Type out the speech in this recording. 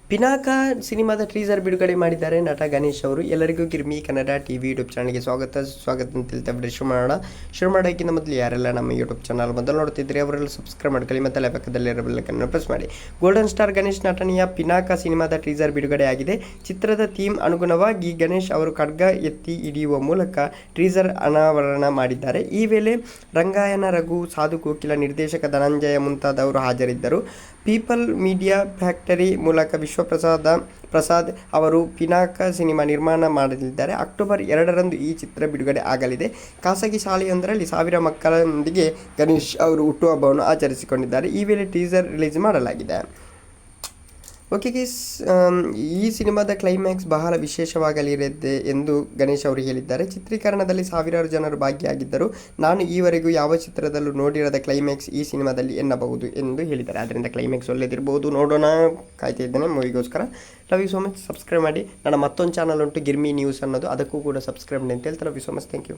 ಪಿನಾಕ ಸಿನಿಮಾದ ಟ್ರೀಸರ್ ಬಿಡುಗಡೆ ಮಾಡಿದ್ದಾರೆ ನಟ ಗಣೇಶ್ ಅವರು. ಎಲ್ಲರಿಗೂ ಗಿರ್ಮಿ ಕನ್ನಡ ಟಿವಿ ಯೂಟ್ಯೂಬ್ ಚಾನಲ್ಗೆ ಸ್ವಾಗತ ಅಂತ ಹೇಳ್ತಾ ಬಿಡಿ ಶುರು ಮಾಡೋಕ್ಕಿಂತ ಮೊದಲು ಯಾರೆಲ್ಲ ನಮ್ಮ ಯೂಟ್ಯೂಬ್ ಚಾನಲ್ ಮೊದಲು ನೋಡ್ತಿದ್ರೆ ಅವರೆಲ್ಲ ಸಬ್ಸ್ಕ್ರೈಬ್ ಮಾಡ್ಕೊಳ್ಳಿ ಮತ್ತು ಅಲ್ಲೇ ಪಕ್ಕದಲ್ಲಿರೋ ಬೆಲ್ಲೈಕನ್ನು ಪ್ರೆಸ್ ಮಾಡಿ. ಗೋಲ್ಡನ್ ಸ್ಟಾರ್ ಗಣೇಶ್ ನಟನೆಯ ಪಿನಾಕ ಸಿನಿಮಾದ ಟ್ರೀಸರ್ ಬಿಡುಗಡೆ ಆಗಿದೆ. ಚಿತ್ರದ ಥೀಮ್ ಅನುಗುಣವಾಗಿ ಗಣೇಶ್ ಅವರು ಖಡ್ಗ ಎತ್ತಿ ಹಿಡಿಯುವ ಮೂಲಕ ಟ್ರೀಸರ್ ಅನಾವರಣ ಮಾಡಿದ್ದಾರೆ. ಈ ವೇಳೆ ರಂಗಾಯಣ ರಘು, ಸಾಧು ಕೋಕಿಲ, ನಿರ್ದೇಶಕ ಧನಂಜಯ ಮುಂತಾದವರು ಹಾಜರಿದ್ದರು. ಪೀಪಲ್ ಮೀಡಿಯಾ ಫ್ಯಾಕ್ಟರಿ ಮೂಲಕ ಪ್ರಸಾದ್ ಅವರು ಪಿನಾಕ ಸಿನಿಮಾ ನಿರ್ಮಾಣ ಮಾಡಲಿದ್ದಾರೆ. ಅಕ್ಟೋಬರ್ 2ರಂದು ಈ ಚಿತ್ರ ಬಿಡುಗಡೆ ಆಗಲಿದೆ. ಖಾಸಗಿ ಶಾಲೆಯೊಂದರಲ್ಲಿ 1000 ಮಕ್ಕಳೊಂದಿಗೆ ಗಣೇಶ್ ಅವರು ಹುಟ್ಟುಹಬ್ಬವನ್ನು ಆಚರಿಸಿಕೊಂಡಿದ್ದಾರೆ. ಈ ವೇಳೆ ಟೀಸರ್ ರಿಲೀಸ್ ಮಾಡಲಾಗಿದೆ. ಓಕೆ ಗೈಸ್, ಈ ಸಿನಿಮಾದ ಕ್ಲೈಮ್ಯಾಕ್ಸ್ ಬಹಳ ವಿಶೇಷವಾಗಲಿದೆ ಎಂದು ಗಣೇಶ್ ಅವರು ಹೇಳಿದ್ದಾರೆ. ಚಿತ್ರೀಕರಣದಲ್ಲಿ ಸಾವಿರಾರು ಜನರು ಭಾಗಿಯಾಗಿದ್ದರು. ನಾನು ಈವರೆಗೂ ಯಾವ ಚಿತ್ರದಲ್ಲೂ ನೋಡಿರದ ಕ್ಲೈಮ್ಯಾಕ್ಸ್ ಈ ಸಿನಿಮಾದಲ್ಲಿ ಎನ್ನಬಹುದು ಎಂದು ಹೇಳಿದ್ದಾರೆ. ಆದ್ದರಿಂದ ಕ್ಲೈಮ್ಯಾಕ್ಸ್ ಒಳ್ಳೆದಿರಬಹುದು, ನೋಡೋಣ, ಕಾಯ್ತಾ ಇದ್ದೇನೆ ಮೂವಿಗೋಸ್ಕರ. Love you so much. Subscribe ಮಾಡಿ. ನನ್ನ ಮತ್ತೊಂದು ಚಾನಲ್ ಉಂಟು ಗಿರ್ಮಿ ನ್ಯೂಸ್ ಅನ್ನೋದು, ಅದಕ್ಕೂ ಕೂಡ ಸಬ್ಸ್ಕ್ರೈಬ್ ಮಾಡಿ ಅಂತ ಹೇಳ್ತಾರೆ. Love you so much. Thank you.